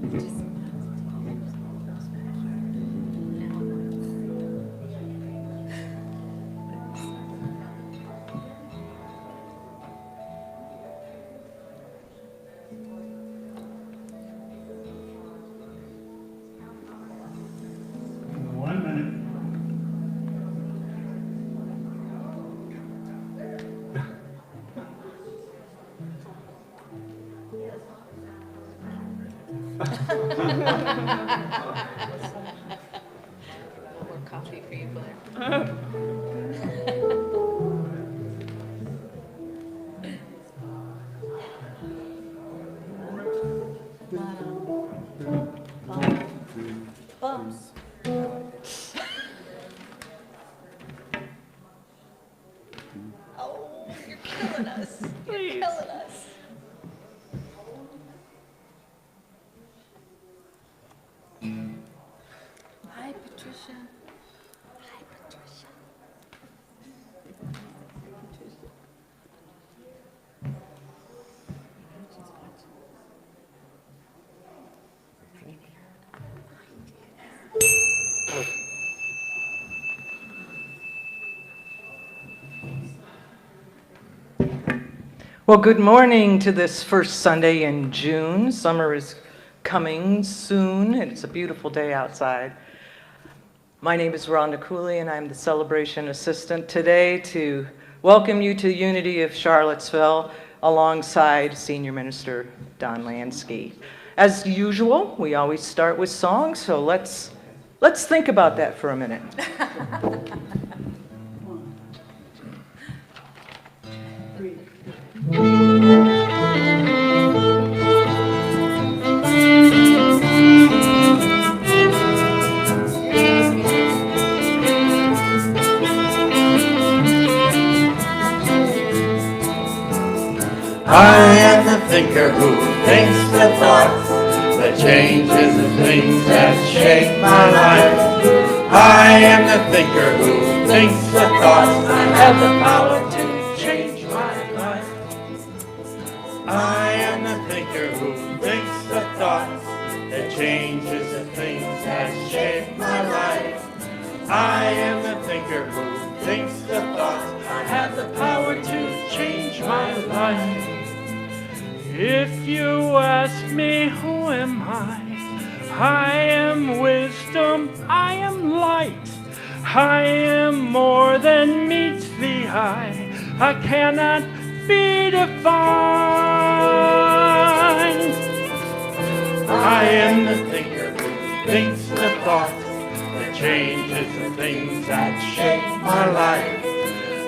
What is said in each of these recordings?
More coffee for you, Blair. Bumps. Oh, you're killing us. You're killing us. Hi, Patricia. Hi, Patricia. Well, good morning to this first Sunday in June. Summer is coming soon, and it's a beautiful day outside. My name is Rhonda Cooley, and I'm the celebration assistant today to welcome you to Unity of Charlottesville alongside Senior Minister Don Lansky. As usual, we always start with songs, so let's think about that for a minute. I am the thinker who thinks the thoughts that changes the things that shape my life. I am the thinker who thinks the thoughts I have the power to change my life. I am the thinker who thinks the thoughts that changes the things that shape my life. I am the thinker who thinks the thoughts I have the power to change my life. If you ask me who am I am wisdom, I am light, I am more than meets the eye, I cannot be defined. I am the thinker who thinks the thoughts that changes the things that shape my life.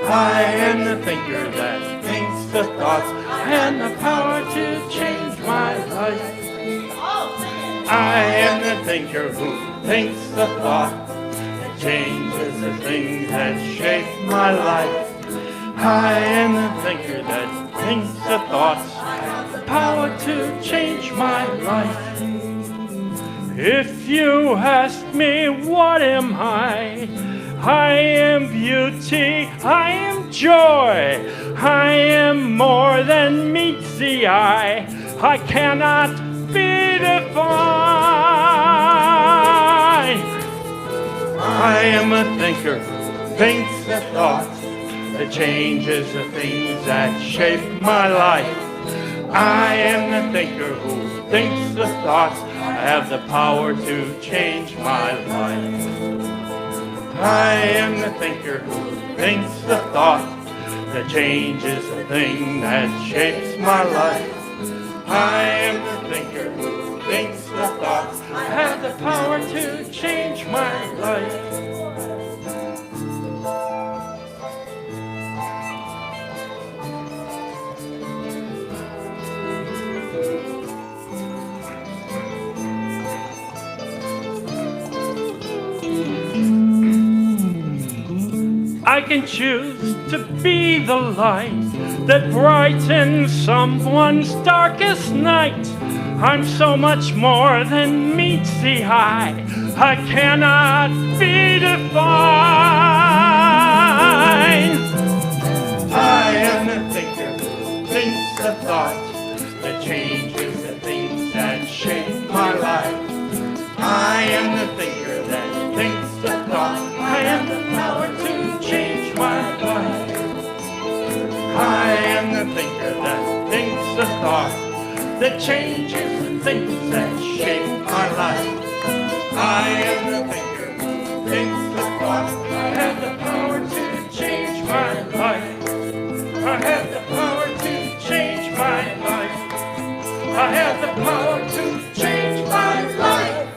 I am the thinker that thinks the thoughts and the power to change my life. I am the thinker who thinks the thought that changes the things that shape my life. I am the thinker that thinks the thoughts have the power to change my life. If you ask me what am I am beauty, I am joy, I am more than meets the eye, I cannot be defined. I am a thinker who thinks the thoughts that changes the things that shape my life. I am the thinker who thinks the thoughts I have the power to change my life. I am the thinker who thinks the thought that changes the thing that shapes my life. I am the thinker who thinks the thoughts I have the power to change my life. I can choose to be the light that brightens someone's darkest night. I'm so much more than meets the eye. I cannot be defined. I am the thinker who thinks the thought that changes the things that shape my life. that changes the things that shape my life. I am the thinker who thinks the thoughts. I have the power to change my life. I have the power to change my life. I have the power to change my life.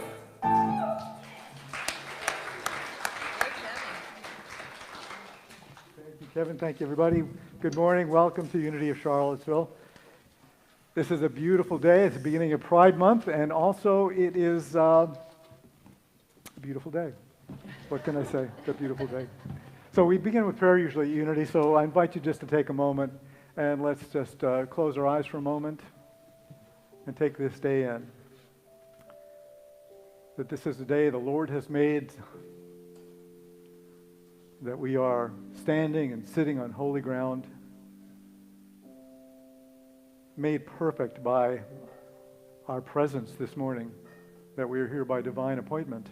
Thank you, Kevin. Thank you, everybody. Good morning. Welcome to Unity of Charlottesville. This is a beautiful day. It's the beginning of Pride Month, and also it is a beautiful day. What can I say? It's a beautiful day. So we begin with prayer usually at Unity, so I invite you just to take a moment and let's just close our eyes for a moment and take this day in. That this is the day the Lord has made, that we are standing and sitting on holy ground, made perfect by our presence this morning, that we are here by divine appointment.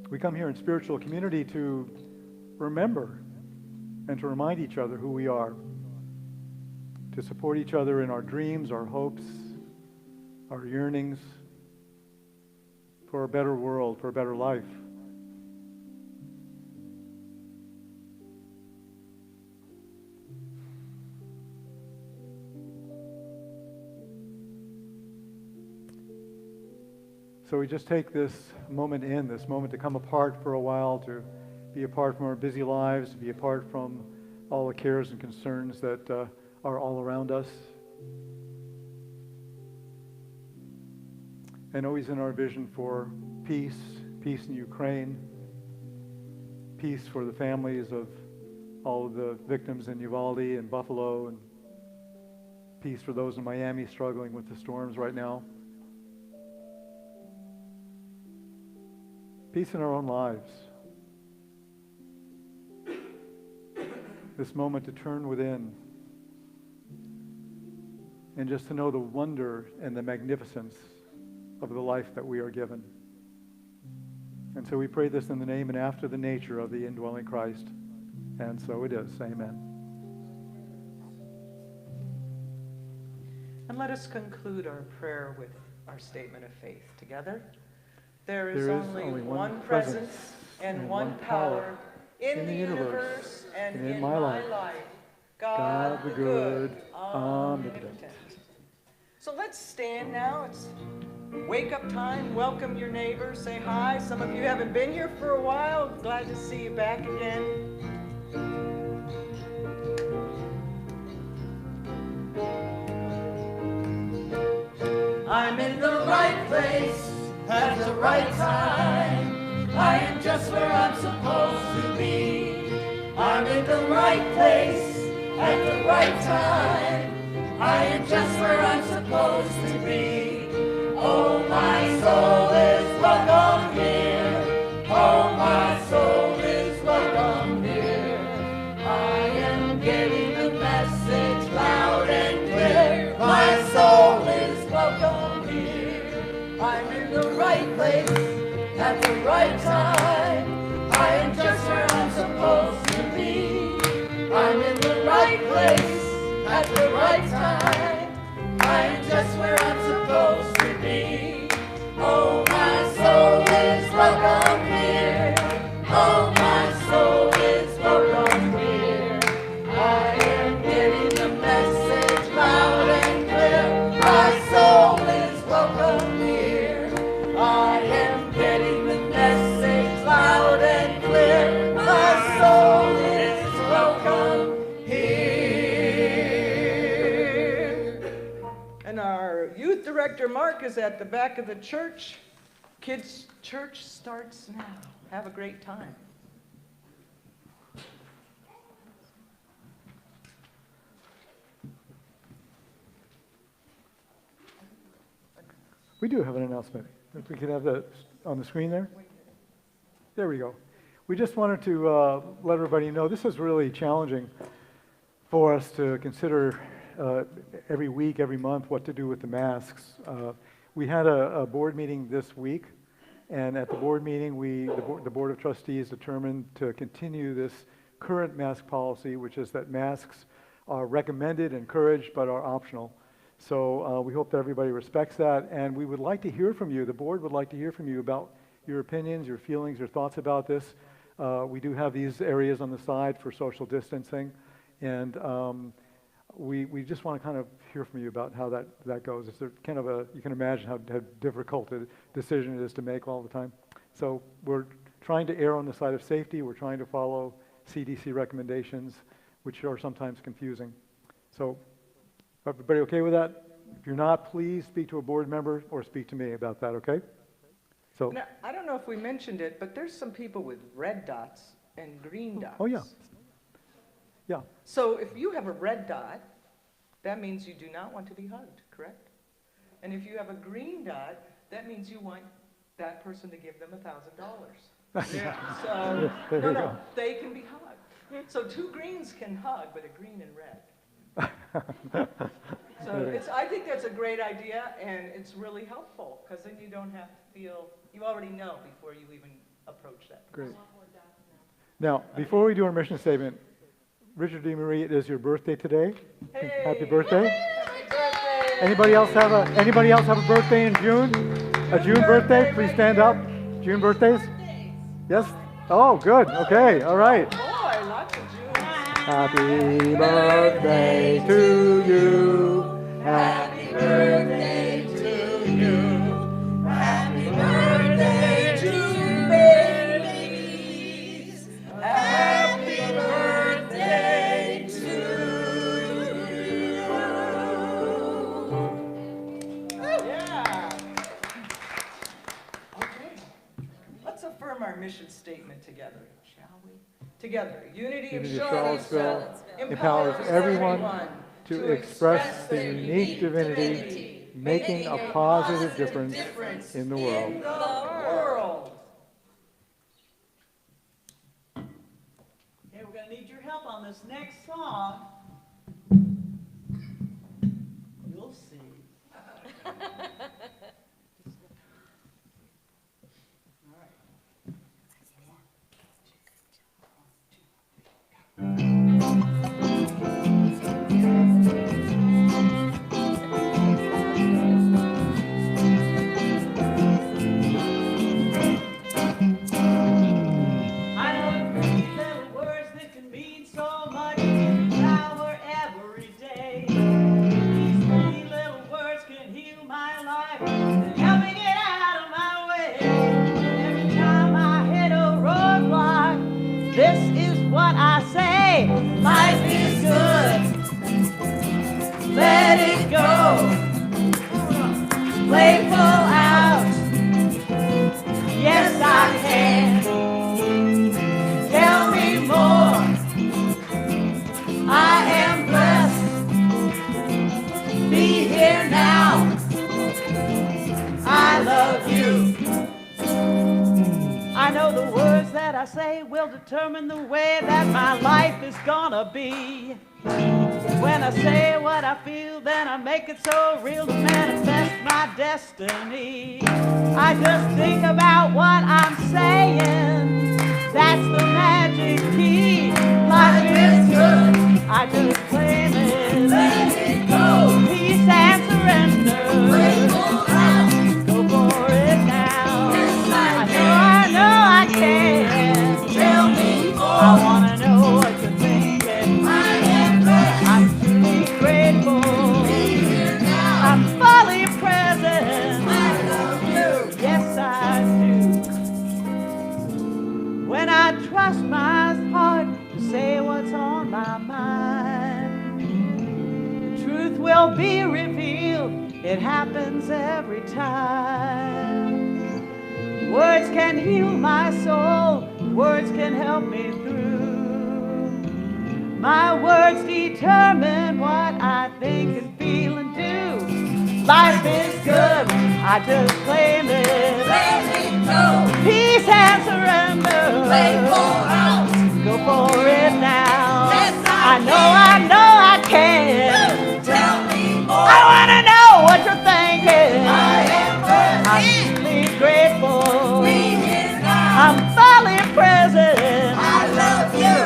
We come here in spiritual community to remember and to remind each other who we are, to support each other in our dreams, our hopes, our yearnings for a better world, for a better life. So we just take this moment to come apart for a while, to be apart from our busy lives, to be apart from all the cares and concerns that are all around us. And always in our vision for peace in Ukraine, peace for the families of all of the victims in Uvalde and Buffalo, and peace for those in Miami struggling with the storms right now. Peace in our own lives. This moment to turn within and just to know the wonder and the magnificence of the life that we are given. And so we pray this in the name and after the nature of the indwelling Christ. And so it is. Amen. And let us conclude our prayer with our statement of faith together. There is only one presence and one power in the universe and in my life. God the good, omnipotent. So let's stand now. It's wake up time. Welcome your neighbor. Say hi. Some of you haven't been here for a while. Glad to see you back again. I'm in the right place at the right time. I am just where I'm supposed to be. I'm in the right place at the right time. I am just where I'm supposed to be. Oh, my soul is welcome here. Oh, my soul is welcome here. I am getting the message loud and clear. My soul is welcome here. I'm in the right place at the right time. I am just where I'm supposed to be. I'm in the right place at the right time. I am just where I'm supposed to be. Oh, my soul is welcome here. Oh, my soul is welcome here. I am getting the message loud and clear. My soul is welcome here. I am getting the message loud and clear. My soul is welcome here. And our youth director, Mark, is at the back of the church. Kids' church starts now. Have a great time. We do have an announcement. If we could have that on the screen there. There we go. We just wanted to let everybody know this is really challenging for us to consider every week, every month, what to do with the masks. We had a board meeting this week, and at the board meeting, the Board of Trustees determined to continue this current mask policy, which is that masks are recommended, encouraged, but are optional. So we hope that everybody respects that, and we would like to hear from you. The board would like to hear from you about your opinions, your feelings, your thoughts about this. We do have these areas on the side for social distancing, and we just want to kind of hear from you about how that goes. It's kind of you can imagine how difficult a decision it is to make all the time. So we're trying to err on the side of safety. We're trying to follow CDC recommendations, which are sometimes confusing. So everybody okay with that? If you're not, please speak to a board member or speak to me about that, okay? So, Now, I don't know if we mentioned it, but there's some people with red dots and green dots. oh yeah. Yeah, So if you have a red dot, that means you do not want to be hugged, correct? And if you have a green dot, that means you want that person to give them $1,000. yeah. So, There you no, go. they can be hugged. So 2 greens can hug, but a green and red. So I think that's a great idea, and it's really helpful, because then you don't have to feel, you already know before you even approach that. Great. Now, before we do our mission statement, Richard D. Marie, it is your birthday today. Hey! Happy birthday. Happy birthday! Anybody else have a birthday in June? A June birthday? Please stand up. June birthdays? Yes? Oh, good. Okay. All right. Boy, lots of Jews. Happy birthday to you. Happy birthday to you. Happy birthday to babies. Happy birthday to you. Yeah. Okay. Let's affirm our mission statement together, shall we? Together. Unity of Unity of Charlottesville Charlottesville empowers everyone to express the unique divinity, making a positive difference in the world. world. Okay, we're going to need your help on this next song. You'll see. All right. I know 3 little words that can mean so much, power every day. These 3 little words can heal my life and help me get out of my way. Every time I hit a roadblock, this is what I say: life is good, let it go. Play full out, yes I can. Tell me more. I am blessed. Be here now. I love you. I know the words that I say will determine the way that my life is gonna be. When I say what I feel, then I make it so real to manifest my destiny. I just think about what I'm saying. That's the magic key. Life is good. I just claim it. Let it go. Peace and surrender. Go for it now. I know I can. Tell me more. I wanna know what you're thinking. I am blessed. I'm truly grateful. Be here now. I'm fully present. I love you. Yes, I do. When I trust my heart to say what's on my mind, the truth will be revealed. It happens every time. Words can heal my soul. Words can help me through. My words determine what I think and feel and do. Life is good. I just claim it. Let it go. Peace and surrender. Play full out. Go for it now. Yes, I know I can. Tell me more. I wanna know what you're thinking. I am blessed. I'm truly grateful. Be here now. I'm fully present. I love you.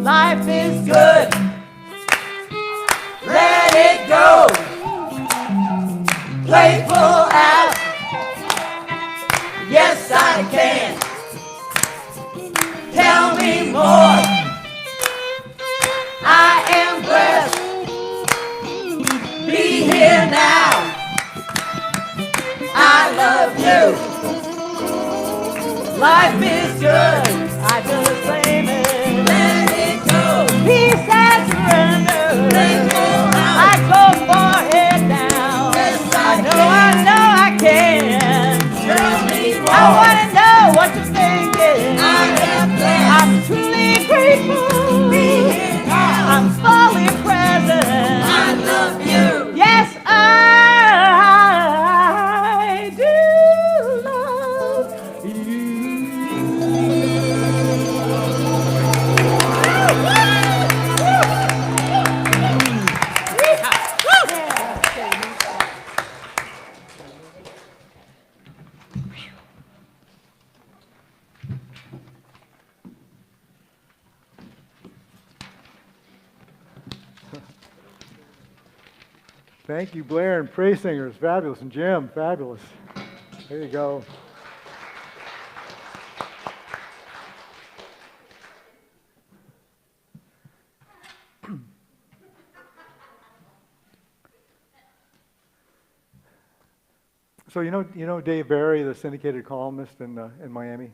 Life is good. playful out. Yes, I can. Tell me more. I am blessed. Be here now. I love you. Life is good. I just claim it. Let it go. Peace and surrender. Playful out. I go for it now. Yes, I I know can. I can. Tell me more. I wanna know what you're thinking. I am blessed. I'm truly grateful. Be here now. I'm fully present. I love you. Yes, I do love you. Thank you, Blair and praise singers. Fabulous. And Jim, fabulous. There you go. So you know Dave Barry, the syndicated columnist in Miami?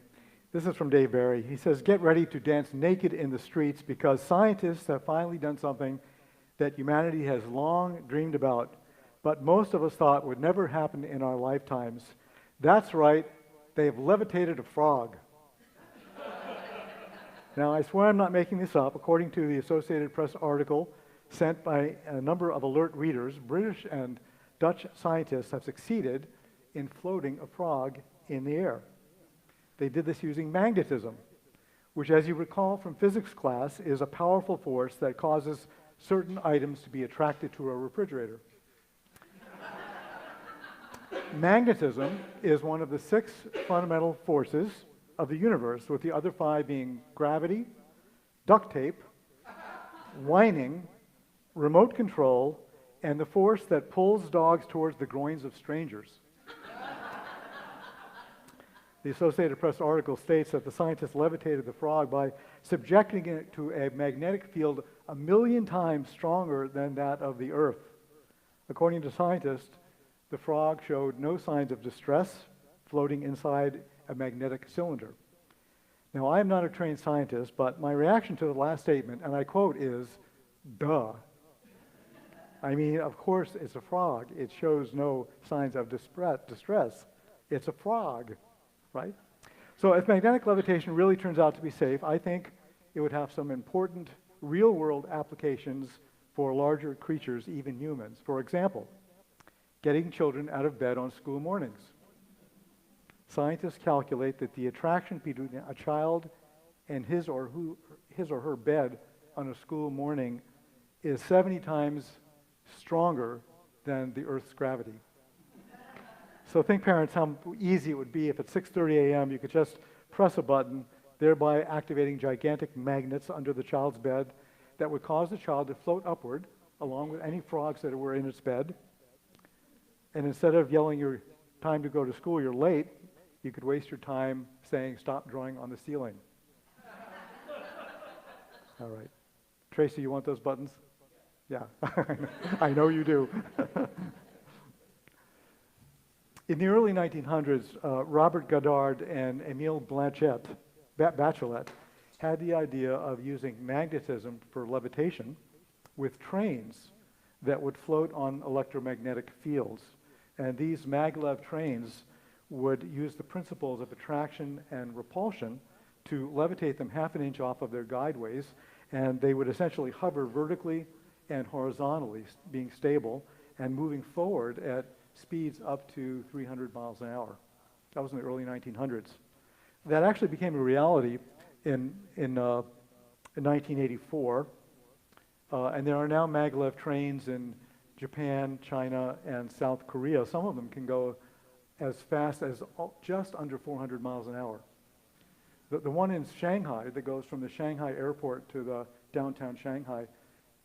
This is from Dave Barry. He says, "Get ready to dance naked in the streets because scientists have finally done something that humanity has long dreamed about, but most of us thought would never happen in our lifetimes. That's right, they have levitated a frog." Now, I swear I'm not making this up. According to the Associated Press article sent by a number of alert readers, British and Dutch scientists have succeeded in floating a frog in the air. They did this using magnetism, which, as you recall from physics class, is a powerful force that causes certain items to be attracted to a refrigerator. Magnetism is one of the 6 fundamental forces of the universe, with the other 5 being gravity, duct tape, whining, remote control, and the force that pulls dogs towards the groins of strangers. The Associated Press article states that the scientists levitated the frog by subjecting it to a magnetic field 1,000,000 times stronger than that of the Earth. According to scientists, the frog showed no signs of distress floating inside a magnetic cylinder. Now, I am not a trained scientist, but my reaction to the last statement, and I quote, is, duh. I mean, of course it's a frog. It shows no signs of distress. It's a frog, right? So if magnetic levitation really turns out to be safe, I think it would have some important real-world applications for larger creatures, even humans. For example, getting children out of bed on school mornings. Scientists calculate that the attraction between a child and his or her bed on a school morning is 70 times stronger than the Earth's gravity. So think, parents, how easy it would be if at 6:30 a.m. you could just press a button, thereby activating gigantic magnets under the child's bed that would cause the child to float upward, along with any frogs that were in its bed. And instead of yelling your time to go to school, you're late, you could waste your time saying, "Stop drawing on the ceiling." All right. Tracy, you want those buttons? Yeah, I know you do. In the early 1900s, Robert Goddard and Émile Bachelet had the idea of using magnetism for levitation with trains that would float on electromagnetic fields. And these maglev trains would use the principles of attraction and repulsion to levitate them half an inch off of their guideways, and they would essentially hover vertically and horizontally, being stable and moving forward at speeds up to 300 miles an hour. That was in the early 1900s. That actually became a reality in 1984, and there are now maglev trains in Japan, China, and South Korea. Some of them can go as fast as just under 400 miles an hour. The one in Shanghai that goes from the Shanghai airport to the downtown Shanghai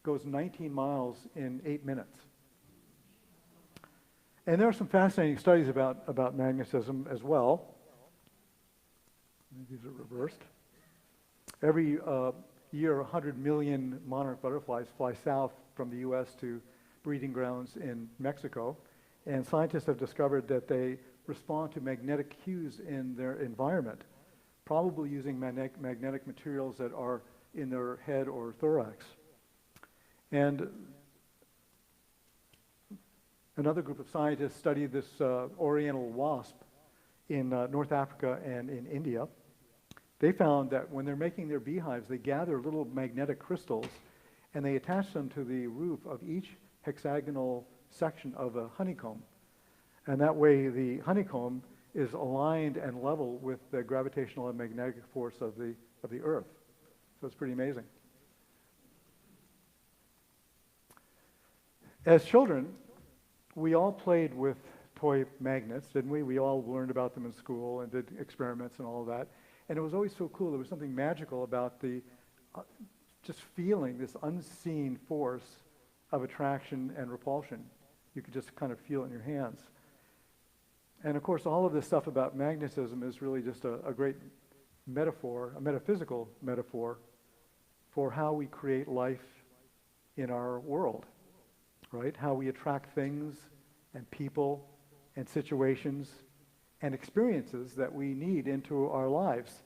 goes 19 miles in 8 minutes. And there are some fascinating studies about magnetism as well. These are reversed. Every year, 100 million monarch butterflies fly south from the U.S. to breeding grounds in Mexico. And scientists have discovered that they respond to magnetic cues in their environment, probably using magnetic materials that are in their head or thorax. And another group of scientists studied this oriental wasp in North Africa and in India. They found that when they're making their beehives, they gather little magnetic crystals and they attach them to the roof of each hexagonal section of a honeycomb. And that way the honeycomb is aligned and level with the gravitational and magnetic force of the earth. So it's pretty amazing. As children, we all played with toy magnets, didn't we? We all learned about them in school and did experiments and all of that. And it was always so cool. There was something magical about the just feeling this unseen force of attraction and repulsion. You could just kind of feel it in your hands. And of course, all of this stuff about magnetism is really just a great metaphor, a metaphysical metaphor for how we create life in our world, right? How we attract things and people and situations and experiences that we need into our lives.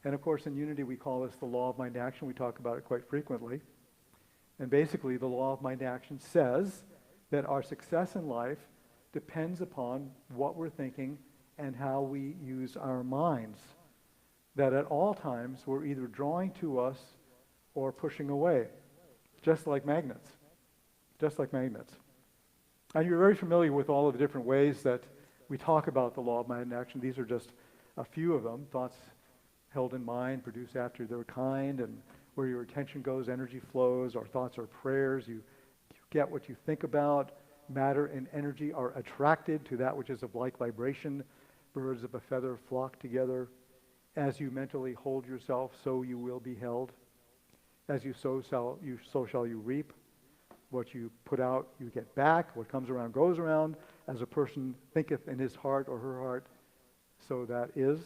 And of course, in Unity, we call this the law of mind action. We talk about it quite frequently. And basically, the law of mind action says that our success in life depends upon what we're thinking and how we use our minds. That at all times, we're either drawing to us or pushing away, just like magnets. Just like magnets. And you're very familiar with all of the different ways that we talk about the law of mind action. These are just a few of them. Thoughts held in mind produce after their kind, and where your attention goes, energy flows. Our thoughts are prayers. You get what you think about. Matter and energy are attracted to that which is of like vibration. Birds of a feather flock together. As you mentally hold yourself, so you will be held. As you sow, so shall you reap. What you put out, you get back. What comes around goes around. As a person thinketh in his heart or her heart, so that is.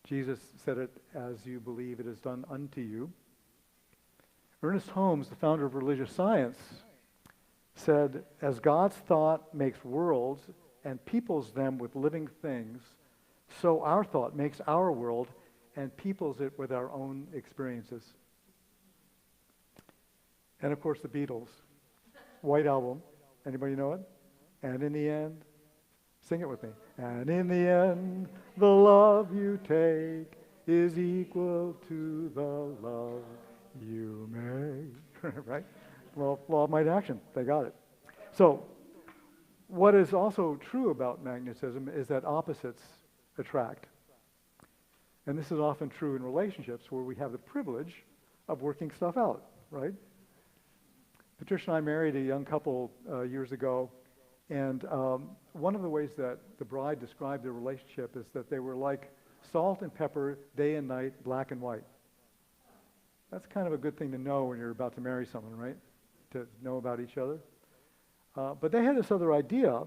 Jesus said it, as you believe it is done unto you. Ernest Holmes, the founder of religious science, said, as God's thought makes worlds and peoples them with living things, so our thought makes our world and peoples it with our own experiences. And of course, the Beatles. White Album. Anybody know it? And in the end, sing it with me. And in the end, the love you take is equal to the love you make. Right? Well, law of mind action. They got it. So, what is also true about magnetism is that opposites attract. And this is often true in relationships where we have the privilege of working stuff out, right? Patricia and I married a young couple years ago, and one of the ways that the bride described their relationship is that they were like salt and pepper, day and night, black and white. That's kind of a good thing to know when you're about to marry someone, right? To know about each other. But they had this other idea.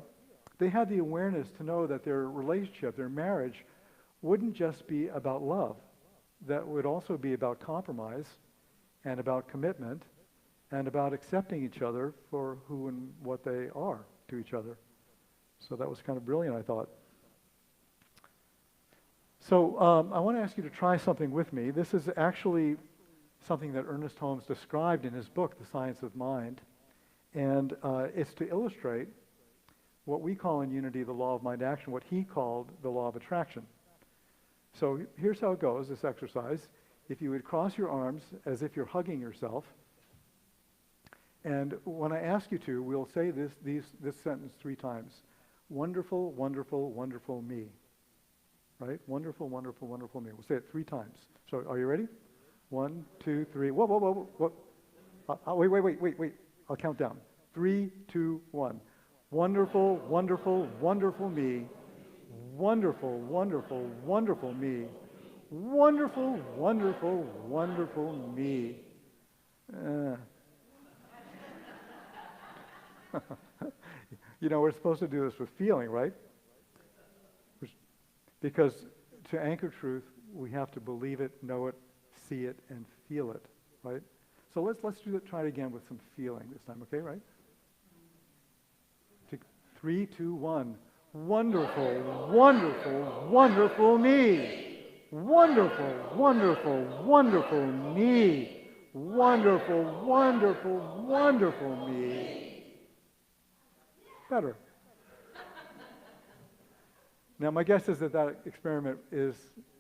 They had the awareness to know that their relationship, their marriage, wouldn't just be about love. That would also be about compromise and about commitment and about accepting each other for who and what they are to each other. So that was kind of brilliant, I thought. So I want to ask you to try something with me. This is actually something that Ernest Holmes described in his book, The Science of Mind. And it's to illustrate what we call in Unity the law of mind action, what he called the law of attraction. So here's how it goes, this exercise. If you would cross your arms as if you're hugging yourself, and when I ask you to, we'll say this sentence 3 times. Wonderful, wonderful, wonderful me. Right? Wonderful, wonderful, wonderful me. We'll say it 3 times. So are you ready? 1, 2, 3. Whoa, whoa, whoa, whoa. Wait. I'll count down. 3, 2, 1. Wonderful, wonderful, wonderful me. Wonderful, wonderful, wonderful me. Wonderful, wonderful, wonderful me. You know, we're supposed to do this with feeling, right? Because to anchor truth, we have to believe it, know it, see it, and feel it, right? So let's do it. Try it again with some feeling this time, okay? Right? 3, 2, 1. Wonderful, wonderful, wonderful me. Wonderful, wonderful, wonderful me. Wonderful, wonderful, wonderful me. Better. Now, my guess is that that experiment is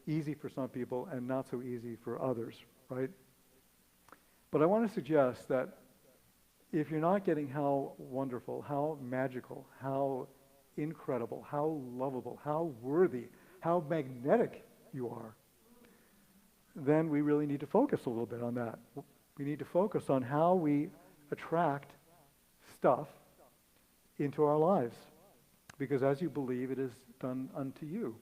easy for some people and not so easy for others, right? But I want to suggest that if you're not getting how wonderful, how magical, how incredible, how lovable, how worthy, how magnetic you are, then we really need to focus a little bit on that. We need to focus on how we attract stuff into our lives. Because as you believe, it is done unto you.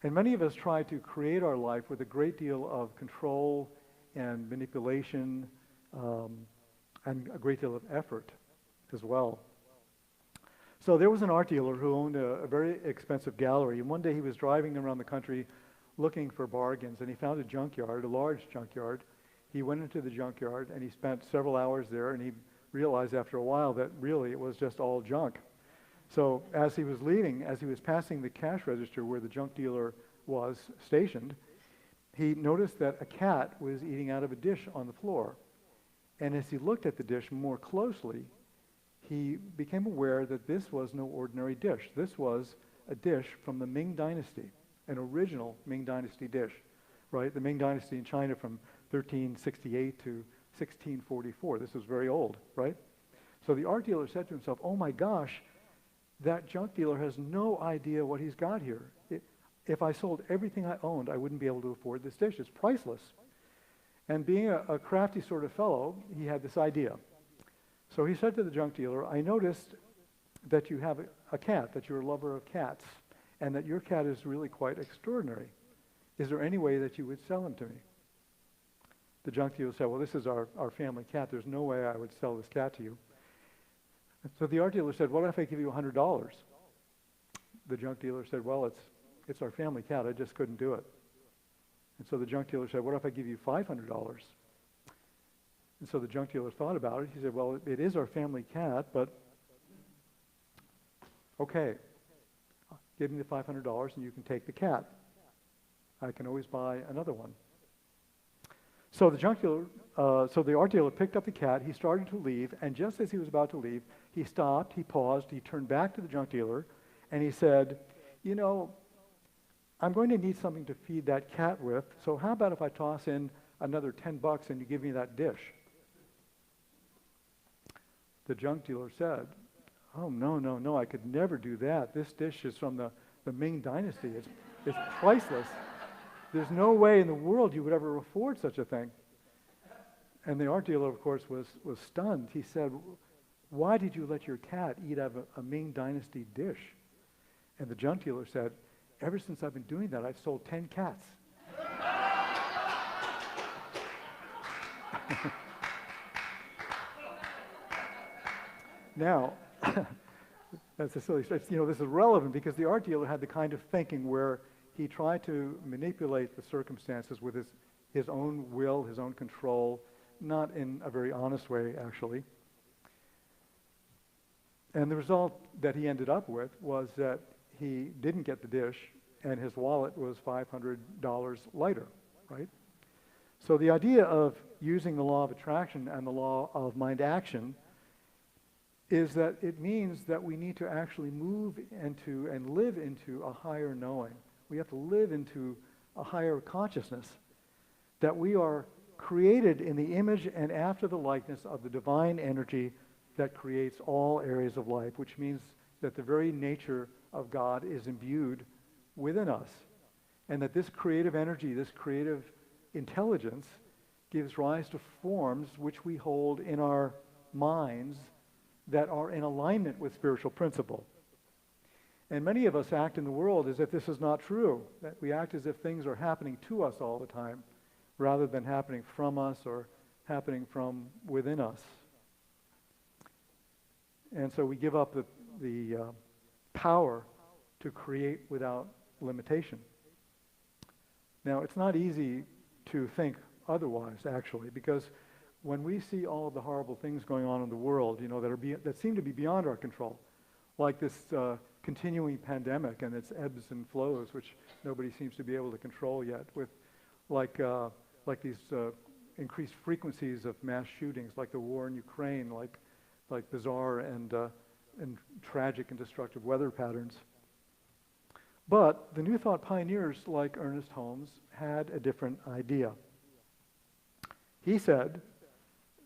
And many of us try to create our life with a great deal of control and manipulation and a great deal of effort as well. So there was an art dealer who owned a very expensive gallery, and one day he was driving around the country looking for bargains, and he found a junkyard, a large junkyard. He went into the junkyard, and he spent several hours there, and he realized after a while that really it was just all junk. So as he was leaving, as he was passing the cash register where the junk dealer was stationed, he noticed that a cat was eating out of a dish on the floor. And as he looked at the dish more closely, he became aware that this was no ordinary dish. This was a dish from the Ming Dynasty, an original Ming Dynasty dish, right? The Ming Dynasty in China from 1368 to 1644. This was very old, right? So the art dealer said to himself, oh my gosh, that junk dealer has no idea what he's got here. If I sold everything I owned, I wouldn't be able to afford this dish. It's priceless. And being a crafty sort of fellow, he had this idea. So he said to the junk dealer, I noticed that you have a cat, that you're a lover of cats, and that your cat is really quite extraordinary. Is there any way that you would sell him to me? The junk dealer said, well, this is our family cat. There's no way I would sell this cat to you. So the art dealer said, what if I give you $100? The junk dealer said, well, it's our family cat. I just couldn't do it. And so the junk dealer said, what if I give you $500? And so the junk dealer thought about it. He said, well, it is our family cat, but okay, give me the $500 and you can take the cat. I can always buy another one. So the art dealer picked up the cat, he started to leave, and just as he was about to leave, he stopped, he paused, he turned back to the junk dealer, and he said, you know, I'm going to need something to feed that cat with, so how about if I toss in another $10 and you give me that dish? The junk dealer said, oh, no, I could never do that. This dish is from the Ming Dynasty. It's priceless. There's no way in the world you would ever afford such a thing. And the art dealer, of course, was stunned. He said, why did you let your cat eat out of a Ming Dynasty dish? And the junk dealer said, ever since I've been doing that, I've sold 10 cats. Now, that's a silly story. You know, this is relevant because the art dealer had the kind of thinking where he tried to manipulate the circumstances with his own will, his own control, not in a very honest way, actually. And the result that he ended up with was that he didn't get the dish, and his wallet was $500 lighter, right? So the idea of using the law of attraction and the law of mind action is that it means that we need to actually move into and live into a higher knowing. We have to live into a higher consciousness, that we are created in the image and after the likeness of the divine energy that creates all areas of life, which means that the very nature of God is imbued within us, and that this creative energy, this creative intelligence gives rise to forms which we hold in our minds that are in alignment with spiritual principle. And many of us act in the world as if this is not true, that we act as if things are happening to us all the time, rather than happening from us or happening from within us. And so we give up the power to create without limitation. Now, it's not easy to think otherwise, actually, because when we see all of the horrible things going on in the world, that seem to be beyond our control, like this continuing pandemic and its ebbs and flows, which nobody seems to be able to control yet, with like these increased frequencies of mass shootings, like the war in Ukraine, like bizarre and tragic and destructive weather patterns. But the New Thought pioneers like Ernest Holmes had a different idea. He said,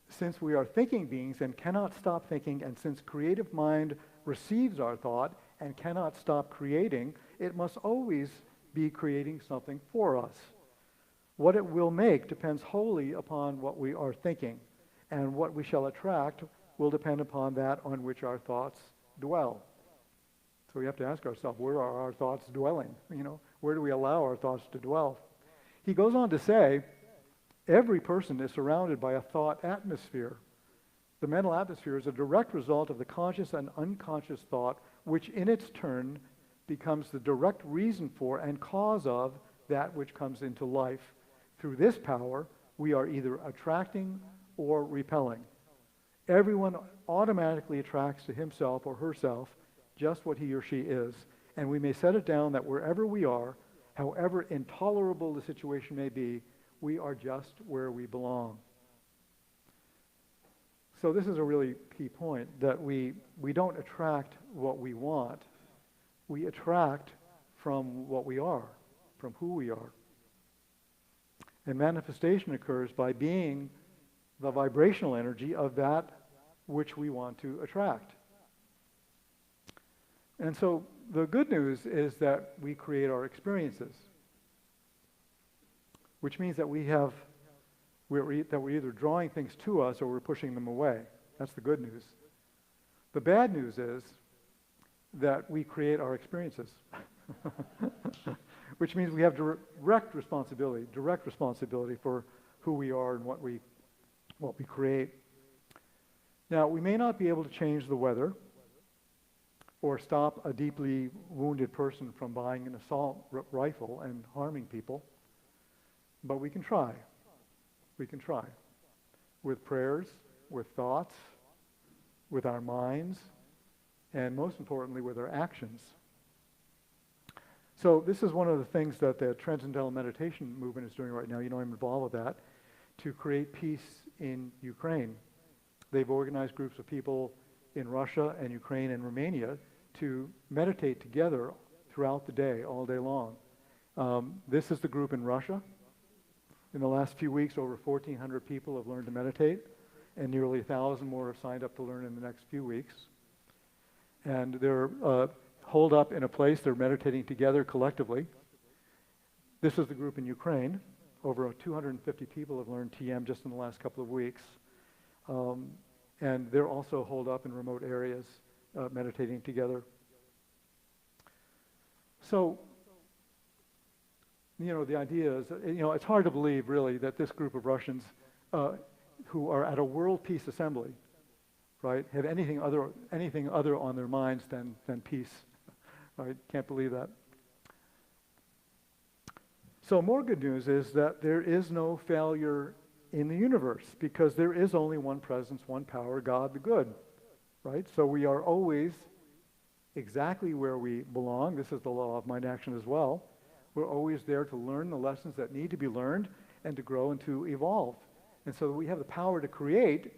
since we are thinking beings and cannot stop thinking, and since creative mind receives our thought and cannot stop creating, it must always be creating something for us. What it will make depends wholly upon what we are thinking, and what we shall attract will depend upon that on which our thoughts dwell. So we have to ask ourselves, where are our thoughts dwelling? Where do we allow our thoughts to dwell? He goes on to say, every person is surrounded by a thought atmosphere. The mental atmosphere is a direct result of the conscious and unconscious thought, which in its turn becomes the direct reason for and cause of that which comes into life. Through this power, we are either attracting or repelling. Everyone automatically attracts to himself or herself just what he or she is, and we may set it down that wherever we are, however intolerable the situation may be, we are just where we belong. So this is a really key point, that we don't attract what we want. We attract from what we are, from who we are. And manifestation occurs by being the vibrational energy of that which we want to attract. And so the good news is that we create our experiences, which means that we're either drawing things to us or we're pushing them away. That's the good news. The bad news is that we create our experiences, which means we have direct responsibility for who we are and what we create. Now, we may not be able to change the weather or stop a deeply wounded person from buying an assault rifle and harming people, but we can try. We can try. With prayers, with thoughts, with our minds, and most importantly, with our actions. So this is one of the things that the Transcendental Meditation movement is doing right now. I'm involved with that, to create peace in Ukraine. They've organized groups of people in Russia and Ukraine and Romania to meditate together throughout the day, all day long. This is the group in Russia. In the last few weeks, over 1,400 people have learned to meditate, and nearly 1,000 more have signed up to learn in the next few weeks. And they're holed up in a place. They're meditating together collectively. This is the group in Ukraine. Over 250 people have learned TM just in the last couple of weeks. And they're also holed up in remote areas, meditating together. So, the idea is, it's hard to believe, really, that this group of Russians who are at a World Peace Assembly, right, have anything other on their minds than peace. Right? Can't believe that. So more good news is that there is no failure in the universe, because there is only one presence, one power, God the good. Right? So we are always exactly where we belong. This is the law of mind action as well. We're always there to learn the lessons that need to be learned and to grow and to evolve. And so we have the power to create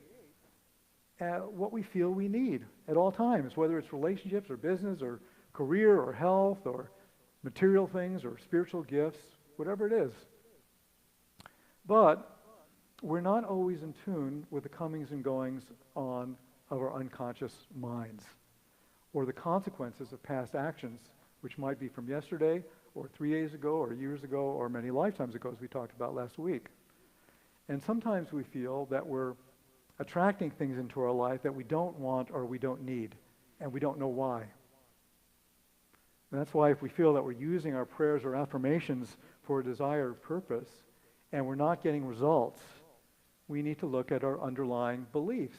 what we feel we need at all times, whether it's relationships or business or career or health or material things or spiritual gifts, whatever it is. But we're not always in tune with the comings and goings on of our unconscious minds, or the consequences of past actions, which might be from yesterday or 3 days ago or years ago or many lifetimes ago, as we talked about last week. And sometimes we feel that we're attracting things into our life that we don't want or we don't need, and we don't know why. And that's why if we feel that we're using our prayers or affirmations for a desired purpose and we're not getting results, we need to look at our underlying beliefs.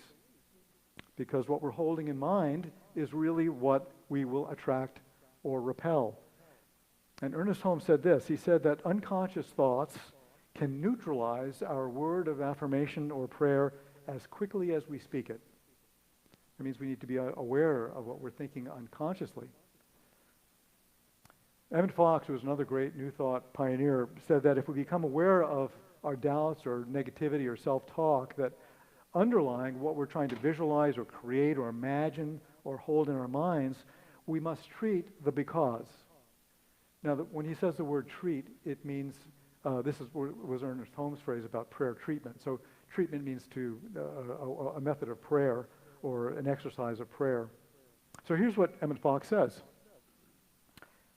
because what we're holding in mind is really what we will attract or repel. And Ernest Holmes said this. He said that unconscious thoughts can neutralize our word of affirmation or prayer as quickly as we speak it. That means we need to be aware of what we're thinking unconsciously. Emmett Fox, who was another great New Thought pioneer, said that if we become aware of our doubts or negativity or self-talk, that underlying what we're trying to visualize or create or imagine or hold in our minds, we must treat the because. Now, when he says the word treat, it means, this was Ernest Holmes' phrase about prayer treatment. So treatment means a method of prayer or an exercise of prayer. So here's what Emmett Fox says.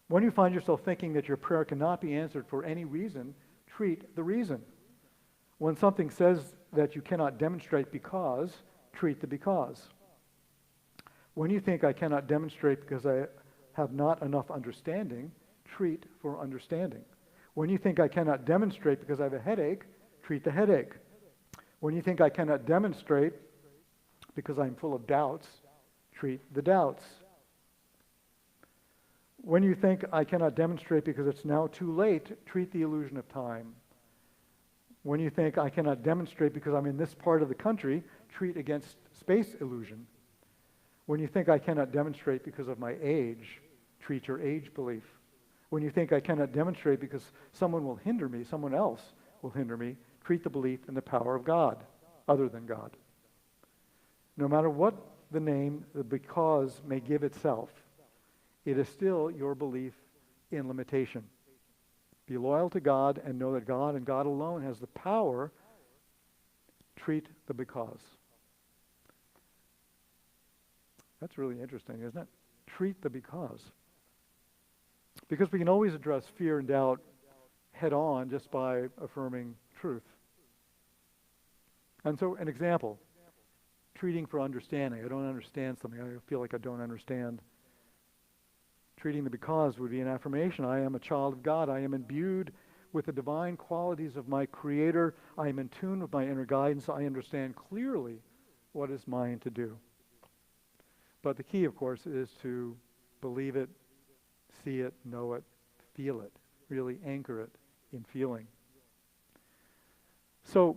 When you find yourself thinking that your prayer cannot be answered for any reason, treat the reason. When something says that you cannot demonstrate because, treat the because. When you think I cannot demonstrate because I have not enough understanding, treat for understanding. When you think I cannot demonstrate because I have a headache, treat the headache. When you think I cannot demonstrate because I'm full of doubts, treat the doubts. When you think I cannot demonstrate because it's now too late, treat the illusion of time. When you think I cannot demonstrate because I'm in this part of the country, treat against space illusion. When you think I cannot demonstrate because of my age, treat your age belief. When you think I cannot demonstrate because someone will hinder me, someone else will hinder me, treat the belief in the power of God, other than God. No matter what the name the because may give itself, it is still your belief in limitation. Be loyal to God and know that God and God alone has the power. Treat the because. That's really interesting, isn't it? Treat the because. Because we can always address fear and doubt head on just by affirming truth. And so, an example, treating for understanding. I don't understand something. I feel like I don't understand. Treating the because would be an affirmation. I am a child of God. I am imbued with the divine qualities of my Creator. I am in tune with my inner guidance. I understand clearly what is mine to do. But the key, of course, is to believe it, see it, know it, feel it, really anchor it in feeling. So,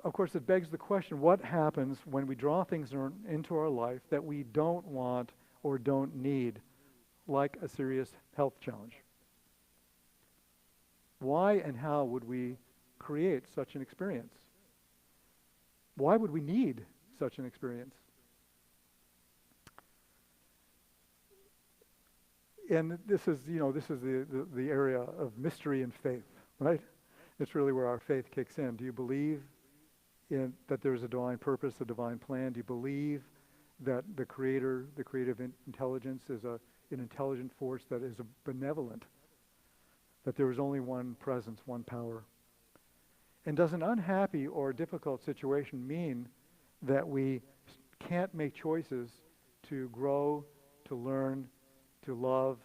of course, it begs the question, what happens when we draw things into our life that we don't want or don't need, like a serious health challenge? Why and how would we create such an experience? Why would we need such an experience? And this is the area of mystery and faith, right? It's really where our faith kicks in. Do you believe that there's a divine purpose, a divine plan? Do you believe that the Creator, the creative intelligence is an intelligent force that is benevolent, that there is only one presence, one power? And does an unhappy or difficult situation mean that we can't make choices to grow, to learn, to love,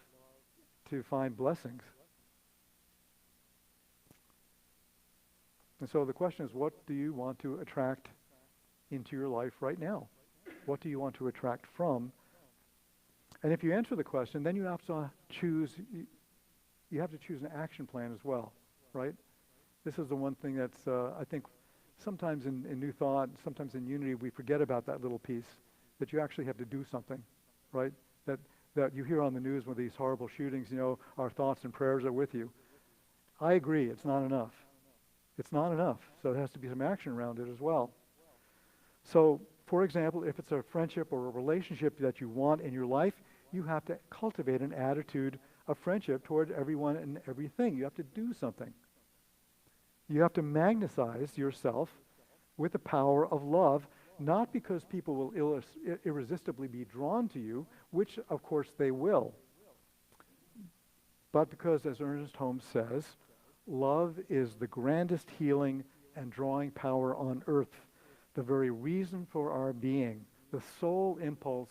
to find blessings? And so the question is, what do you want to attract into your life right now? What do you want to attract from? And if you answer the question, then you have to choose an action plan as well, right? This is the one thing that's, I think, sometimes in New Thought, sometimes in Unity, we forget about that little piece, that you actually have to do something, right? That you hear on the news with these horrible shootings, our thoughts and prayers are with you. I agree, it's not enough. It's not enough, so there has to be some action around it as well. So, for example, if it's a friendship or a relationship that you want in your life, you have to cultivate an attitude of friendship toward everyone and everything. You have to do something. You have to magnetize yourself with the power of love, not because people will irresistibly be drawn to you, which of course they will, but because, as Ernest Holmes says, love is the grandest healing and drawing power on earth, the very reason for our being, the sole impulse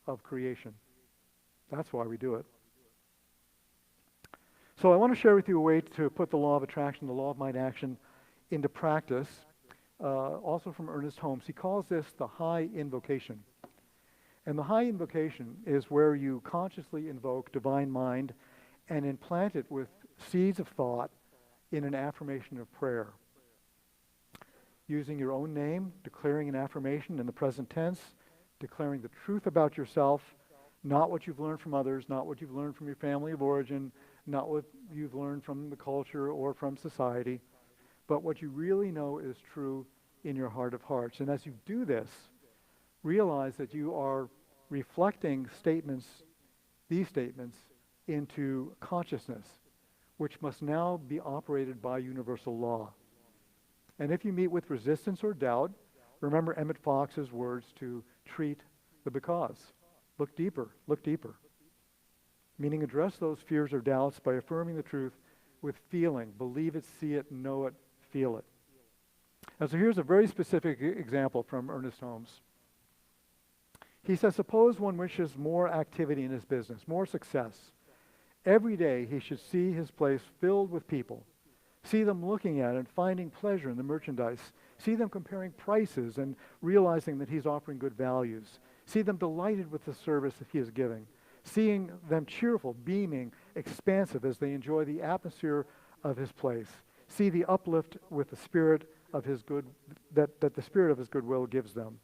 of creation. That's why we do it. So I want to share with you a way to put the law of attraction, the law of mind action, into practice. also from Ernest Holmes. He calls this the high invocation. And the high invocation is where you consciously invoke divine mind and implant it with seeds of thought in an affirmation of prayer. Using your own name, declaring an affirmation in the present tense, declaring the truth about yourself, not what you've learned from others, not what you've learned from your family of origin, not what you've learned from the culture or from society, but what you really know is true in your heart of hearts. And as you do this, realize that you are reflecting these statements, into consciousness, which must now be operated by universal law. And if you meet with resistance or doubt, remember Emmett Fox's words to treat the because. Look deeper, look deeper. Meaning address those fears or doubts by affirming the truth with feeling. Believe it, see it, know it, feel it. And so here's a very specific example from Ernest Holmes. He says, suppose one wishes more activity in his business, more success. Every day he should see his place filled with people, see them looking at it and finding pleasure in the merchandise, see them comparing prices and realizing that he's offering good values, see them delighted with the service that he is giving, seeing them cheerful, beaming, expansive as they enjoy the atmosphere of his place, see the uplift with the spirit of his good, that the spirit of his goodwill gives them.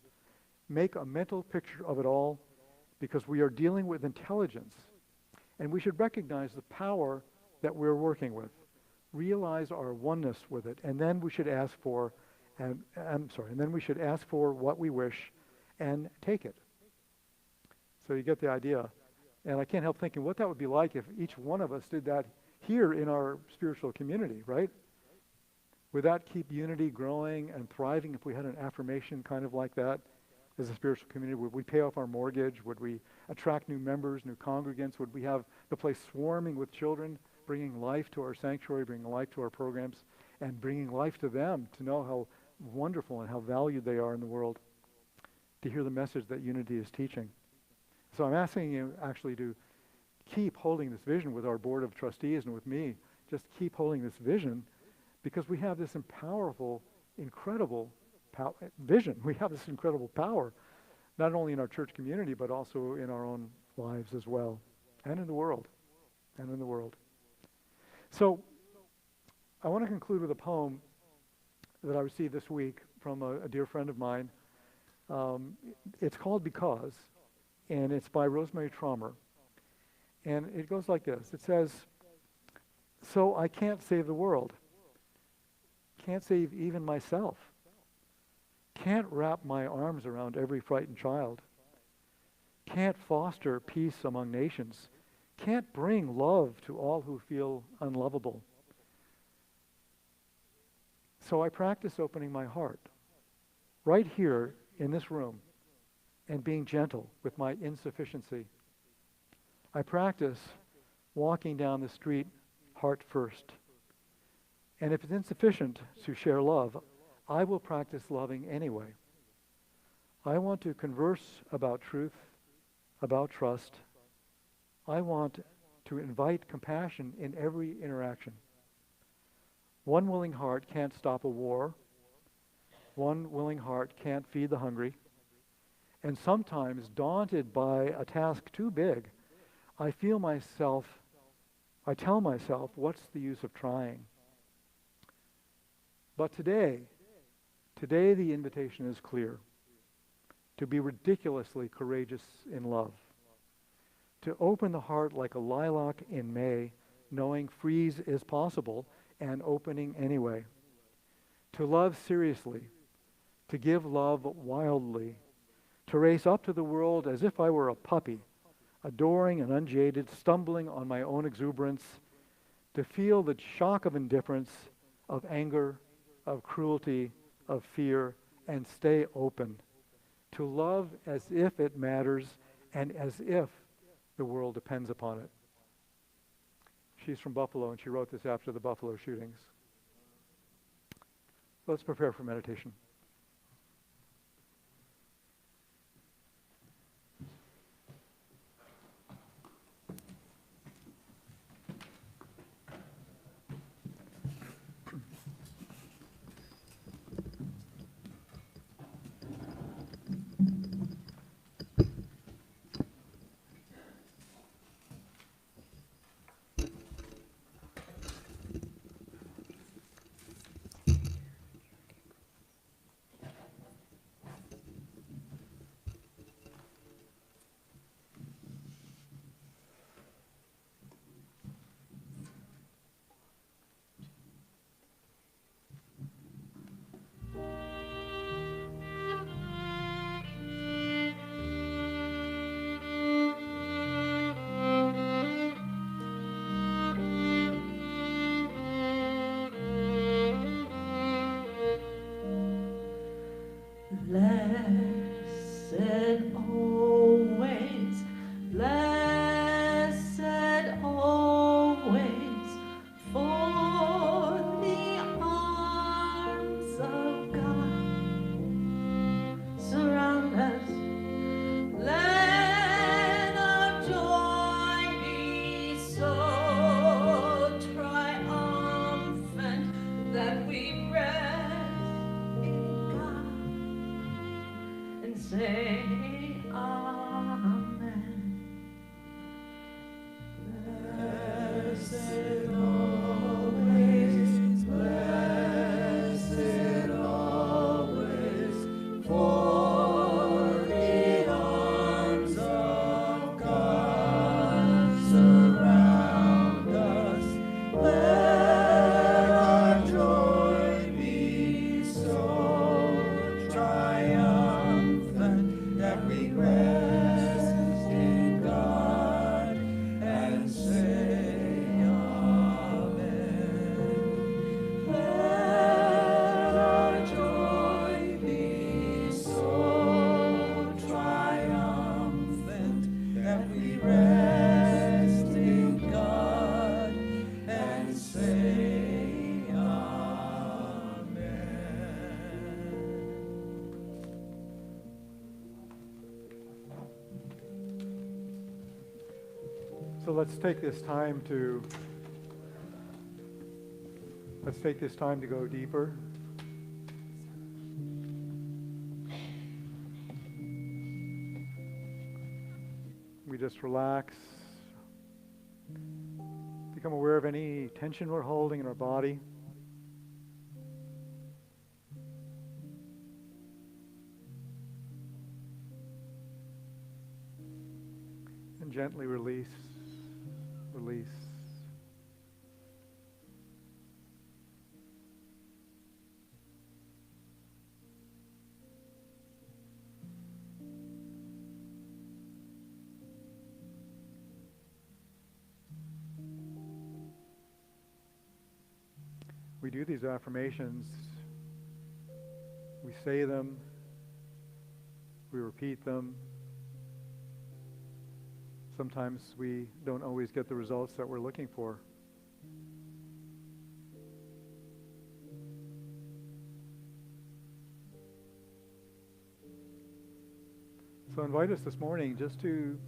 Make a mental picture of it all, because we are dealing with intelligence, and we should recognize the power that we're working with, realize our oneness with it, and then we should ask for, and then we should ask for what we wish and take it. So you get the idea. And I can't help thinking what that would be like if each one of us did that here in our spiritual community, right? Would that keep unity growing and thriving if we had an affirmation kind of like that as a spiritual community? Would we pay off our mortgage? Would we attract new members, new congregants? Would we have the place swarming with children, bringing life to our sanctuary, bringing life to our programs, and bringing life to them to know how wonderful and how valued they are in the world, to hear the message that unity is teaching? So I'm asking you actually to keep holding this vision with our board of trustees and with me. Just keep holding this vision, because we have this powerful, incredible vision. We have this incredible power, not only in our church community, but also in our own lives as well, and in the world, and in the world. So I want to conclude with a poem that I received this week from a dear friend of mine. It's called Because, and it's by Rosemary Traumer. And it goes like this. It says, so I can't save the world. Can't save even myself. Can't wrap my arms around every frightened child. Can't foster peace among nations. Can't bring love to all who feel unlovable. So I practice opening my heart right here in this room and being gentle with my insufficiency. I practice walking down the street heart first. And if it's insufficient to share love, I will practice loving anyway. I want to converse about truth, about trust. I want to invite compassion in every interaction. One willing heart can't stop a war. One willing heart can't feed the hungry. And sometimes, daunted by a task too big, I tell myself, what's the use of trying? But today the invitation is clear. To be ridiculously courageous in love. To open the heart like a lilac in May, knowing freeze is possible and opening anyway. To love seriously. To give love wildly. To race up to the world as if I were a puppy, adoring and unjaded, stumbling on my own exuberance. To feel the shock of indifference, of anger, of cruelty, of fear, and stay open. To love as if it matters and as if the world depends upon it. She's from Buffalo, and she wrote this after the Buffalo shootings. Let's prepare for meditation. Blessed always, blessed always, for the arms of God surround us. Let our joy be so triumphant that we rest in God and say amen. Blessed always, blessed always, for the arms of God surround us. Let our joy be so triumphant that we rest in God and say amen. Let our joy be so triumphant that we rest in God and say amen. So let's take this time to go deeper. We just relax. Become aware of any tension we're holding in our body. And gently release. Release. We do these affirmations. We say them. We repeat them. Sometimes we don't always get the results that we're looking for. So I invite us this morning just to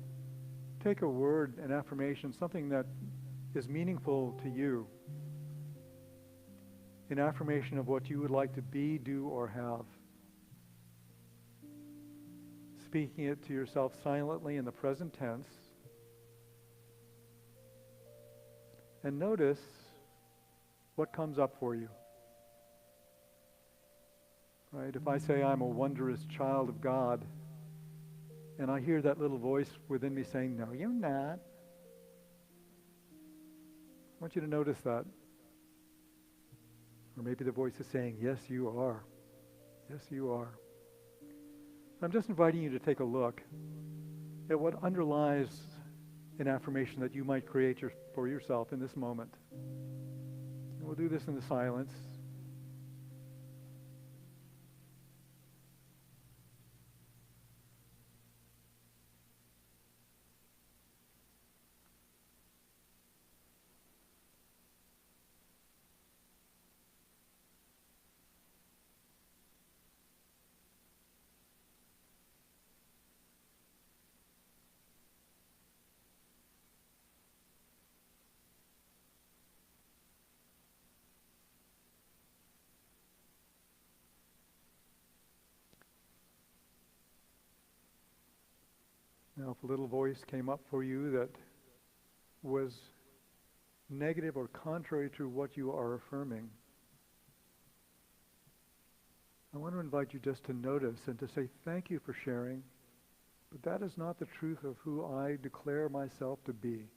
take a word, an affirmation, something that is meaningful to you. An affirmation of what you would like to be, do, or have. Speaking it to yourself silently in the present tense. And notice what comes up for you. Right? If I say I'm a wondrous child of God, and I hear that little voice within me saying, no, you're not. I want you to notice that. Or maybe the voice is saying, yes, you are. Yes, you are. I'm just inviting you to take a look at what underlies an affirmation that you might create for yourself in this moment. And we'll do this in the silence. Now, if a little voice came up for you that was negative or contrary to what you are affirming, I want to invite you just to notice and to say, thank you for sharing, but that is not the truth of who I declare myself to be.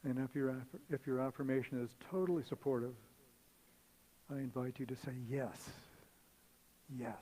And if your affirmation is totally supportive, I invite you to say yes. Yes.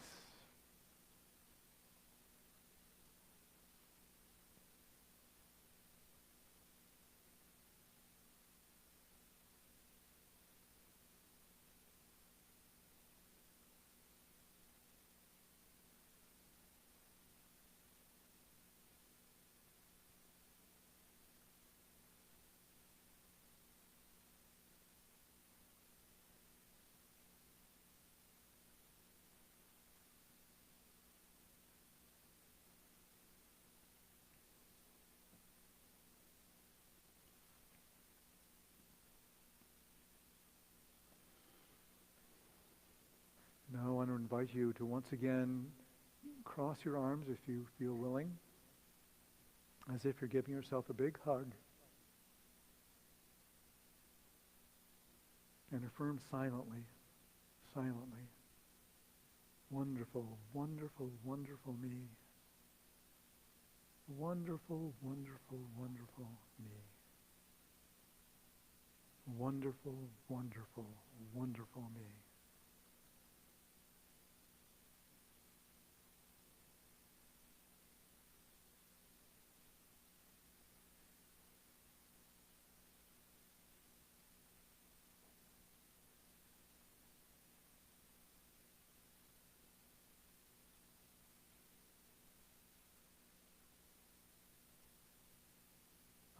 Now I want to invite you to once again cross your arms if you feel willing, as if you're giving yourself a big hug, and affirm silently, silently, wonderful, wonderful, wonderful me. Wonderful, wonderful, wonderful me. Wonderful, wonderful, wonderful me.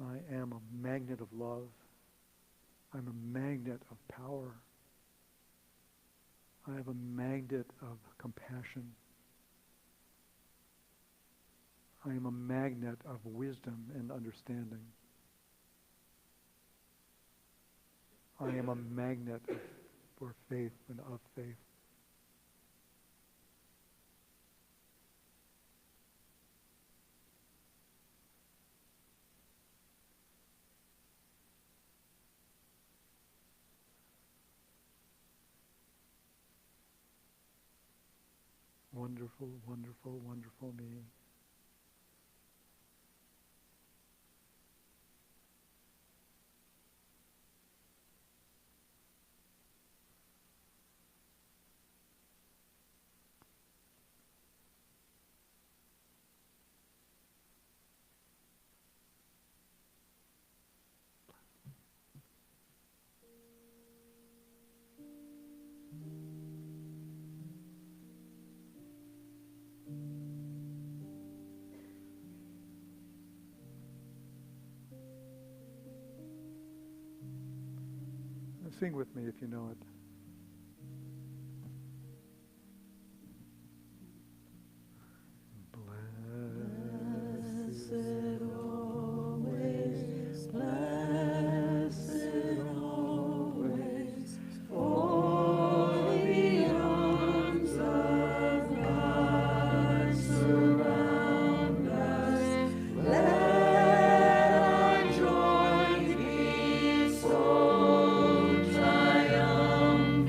I am a magnet of love. I'm a magnet of power. I am a magnet of compassion. I am a magnet of wisdom and understanding. I am a magnet for faith and of faith. Wonderful, wonderful, wonderful me. Sing with me if you know it. Blessed always, blessed always, for the arms of God surround us. Let our joy be so triumphant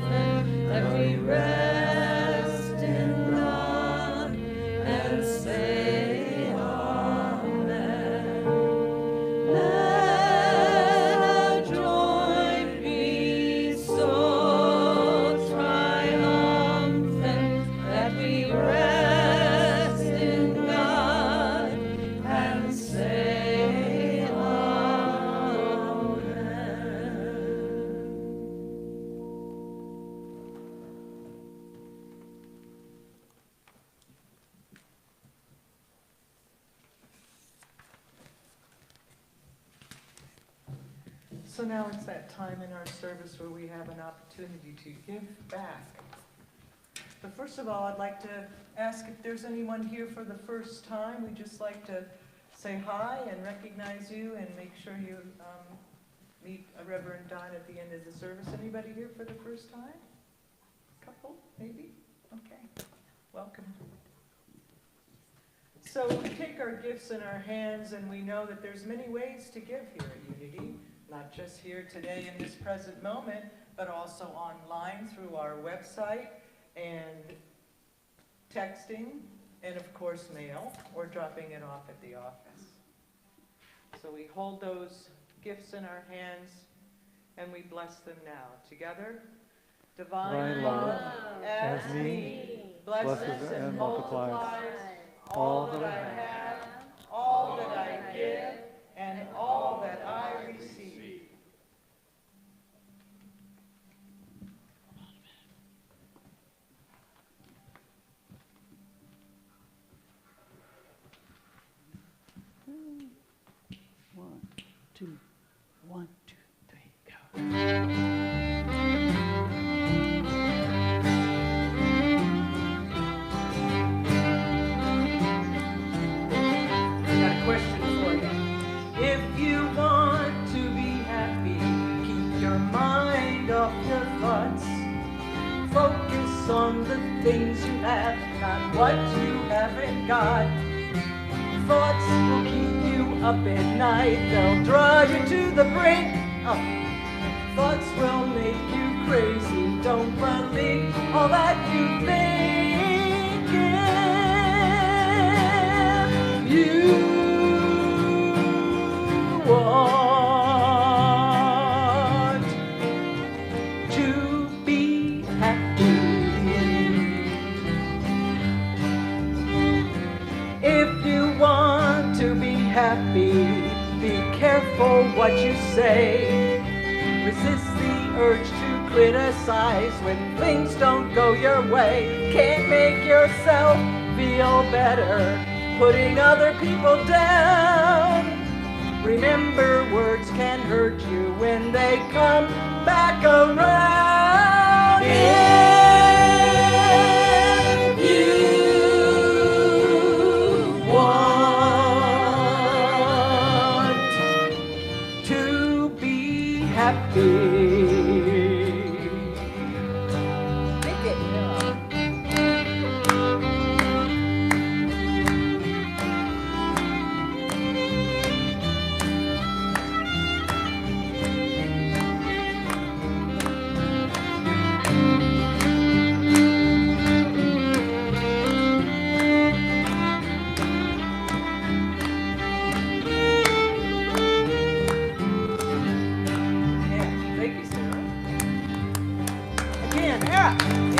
that we rest in God and say Amen. Let our joy be so triumphant that we rest in God and say Amen. So now it's that time in our service where we have an opportunity to give back. But first of all, I'd like to ask if there's anyone here for the first time. We'd just like to say hi and recognize you and make sure you meet a Reverend Don at the end of the service. Anybody here for the first time? Couple, maybe? Okay, welcome. So we take our gifts in our hands, and we know that there's many ways to give here at Unity, not just here today in this present moment, but also online through our website and texting, and of course mail, or dropping it off at the office. So we hold those gifts in our hands and we bless them now. Together, Divine love as me blesses and multiplies all that I have, all that I give, and all that I receive. One, two, 1, 2, 3, go. I got a question for you. If you want to be happy, keep your mind off your thoughts. Focus on the things you have, not what you haven't got. Thoughts will keep you up at night, they'll draw you to the brink. Thoughts will make you crazy, don't believe all that you think. If you want to be happy, if you want to be happy, be careful what you say. Resist the urge to criticize when things don't go your way. Can't make yourself feel better putting other people down. Remember, words can hurt you when they come back around. If you want to be happy,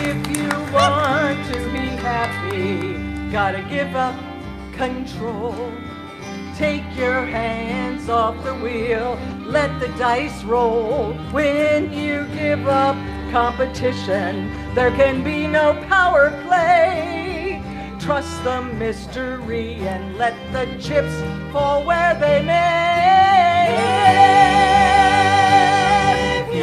if you want to be happy, gotta give up control. Take your hands off the wheel, let the dice roll. When you give up competition, there can be no power play. Trust the mystery and let the chips fall where they may. If you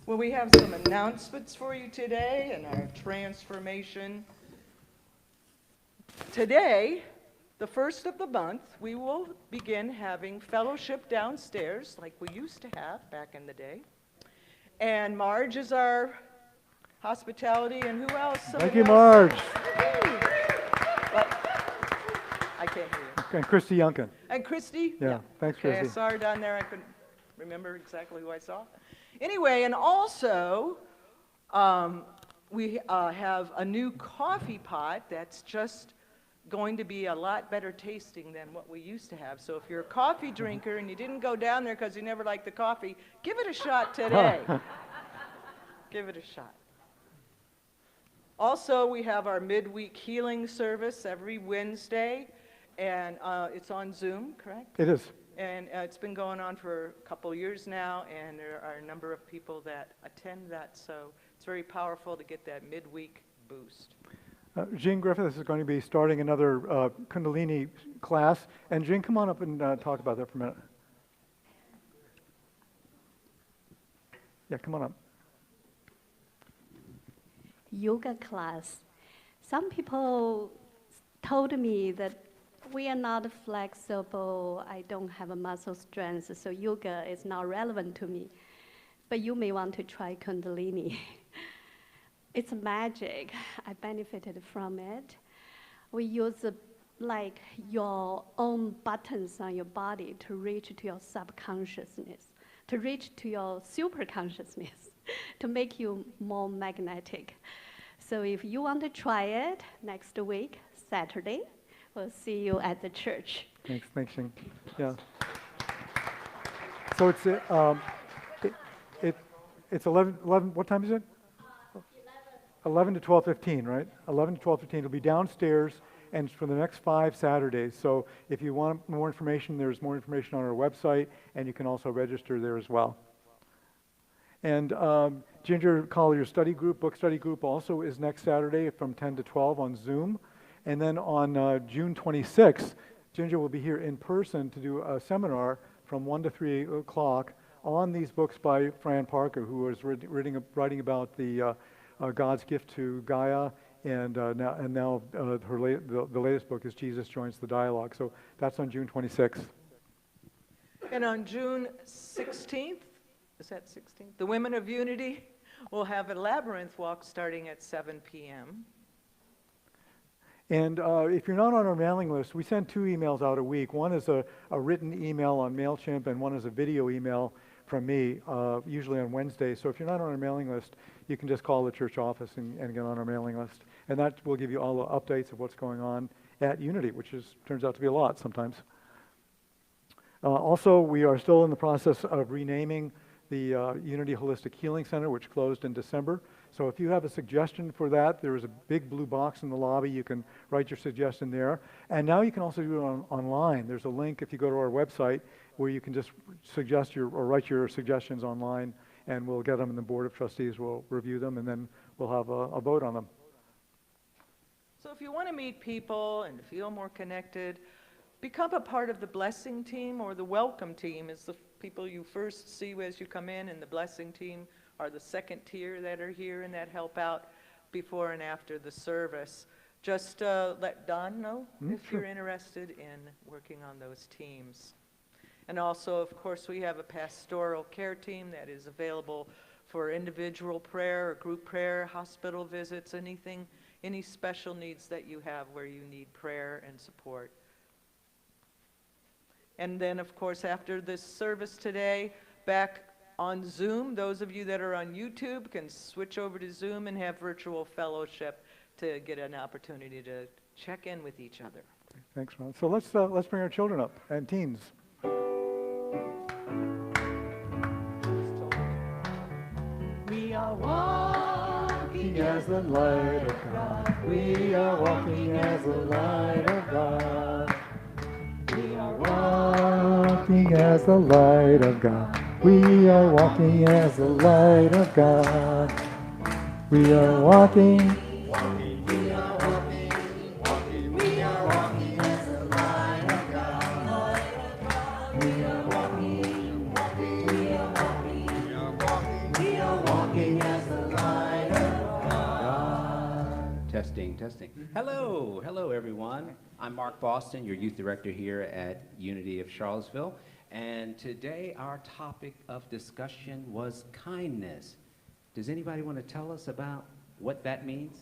Well, we have some announcements for you today and our transformation. Today, the first of the month, we will begin having fellowship downstairs like we used to have back in the day. And Marge is our hospitality, and who else? Thank you, Marge. But I can't hear you. And Christy Yunkin. And Christy? Yeah, thanks, Okay, I Christy. saw her down there. I couldn't remember exactly who I saw. Anyway, and also, we have a new coffee pot that's just going to be a lot better tasting than what we used to have. So if you're a coffee drinker and you didn't go down there because you never liked the coffee, give it a shot today. Give it a shot. Also, we have our midweek healing service every Wednesday, and it's on Zoom, correct? It is. And it's been going on for a couple of years now, and there are a number of people that attend that, so it's very powerful to get that midweek boost. Jean Griffiths is going to be starting another Kundalini class. And Jean, come on up and talk about that for a minute. Yeah, come on up. Yoga class. Some people told me that we are not flexible, I don't have a muscle strength, so yoga is not relevant to me. But you may want to try Kundalini. It's magic. I benefited from it. We use like your own buttons on your body to reach to your subconsciousness, to reach to your superconsciousness, to make you more magnetic. So if you want to try it, next week, Saturday, we'll see you at the church. Thanks, Shing. Yeah. So it's 11, what time is it? 11 to 12:15, right? 11 to 12:15. It'll be downstairs, and it's for the next 5 Saturdays. So if you want more information, there's more information on our website, and you can also register there as well. And Ginger Collier's study group, book study group, also is next Saturday from 10 to 12 on Zoom. And then on June 26th, Ginger will be here in person to do a seminar from 1 to 3 o'clock on these books by Fran Parker, who was writing about the God's gift to Gaia, and now the latest book is Jesus Joins the Dialogue. So that's on June 26th. And on June 16th, is that 16th? The Women of Unity will have a labyrinth walk starting at 7 p.m. And if you're not on our mailing list, we send 2 emails out a week. One is a written email on MailChimp, and one is a video email from me, usually on Wednesday. So if you're not on our mailing list, you can just call the church office and get on our mailing list. And that will give you all the updates of what's going on at Unity, which turns out to be a lot sometimes. Also, we are still in the process of renaming the Unity Holistic Healing Center, which closed in December. So if you have a suggestion for that, there is a big blue box in the lobby. You can write your suggestion there. And now you can also do it online. There's a link if you go to our website where you can just write your suggestions online, and we'll get them, and the Board of Trustees will review them, and then we'll have a vote on them. So if you want to meet people and feel more connected, become a part of the blessing team, or the welcome team is the people you first see as you come in, and the blessing team are the second tier that are here and that help out before and after the service. Just let Don know if you're interested in working on those teams. And also, of course, we have a pastoral care team that is available for individual prayer or group prayer, hospital visits, anything, any special needs that you have where you need prayer and support. And then, of course, after this service today, back on Zoom, those of you that are on YouTube can switch over to Zoom and have virtual fellowship to get an opportunity to check in with each other. Thanks, Ron. So let's bring our children up and teens. We are walking as the light of God. We are walking as the light of God. We are walking as the light of God. We are walking as the light of God. We are walking. We are walking. We are walking as the light of God. We are walking. We are walking. We are walking as the light of God. Testing. Hello everyone. I'm Mark Boston, your youth director here at Unity of Charlottesville. And today our topic of discussion was kindness. Does anybody want to tell us about what that means?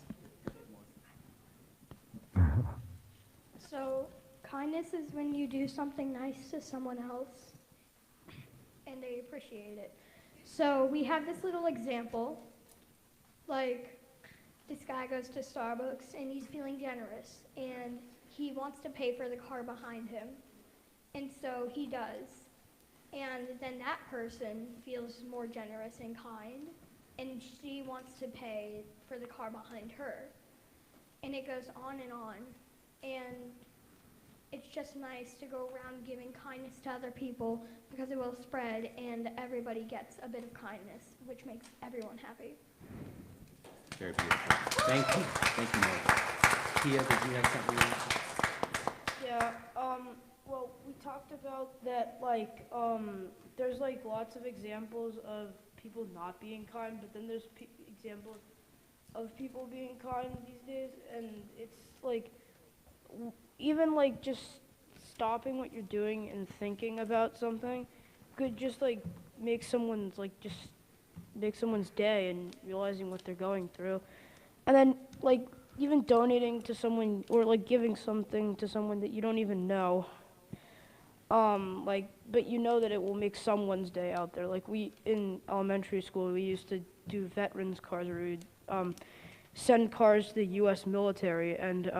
So, kindness is when you do something nice to someone else and they appreciate it. So, we have this little example, like this guy goes to Starbucks and he's feeling generous and he wants to pay for the car behind him. And so he does. And then that person feels more generous and kind, and she wants to pay for the car behind her. And it goes on and on. And it's just nice to go around giving kindness to other people because it will spread and everybody gets a bit of kindness, which makes everyone happy. Very beautiful. Thank you. Thank you, Mary. Kia, did you have something? Yeah, well, we talked about that, like, there's, like, lots of examples of people not being kind, but then there's examples of people being kind these days, and it's, like, even, like, just stopping what you're doing and thinking about something could just, like, make someone's, like, just make someone's day and realizing what they're going through. And then, like, even donating to someone or like giving something to someone that you don't even know, like, but you know that it will make someone's day out there. Like we in elementary school, we used to do veterans cars where we'd send cars to the U.S. military, and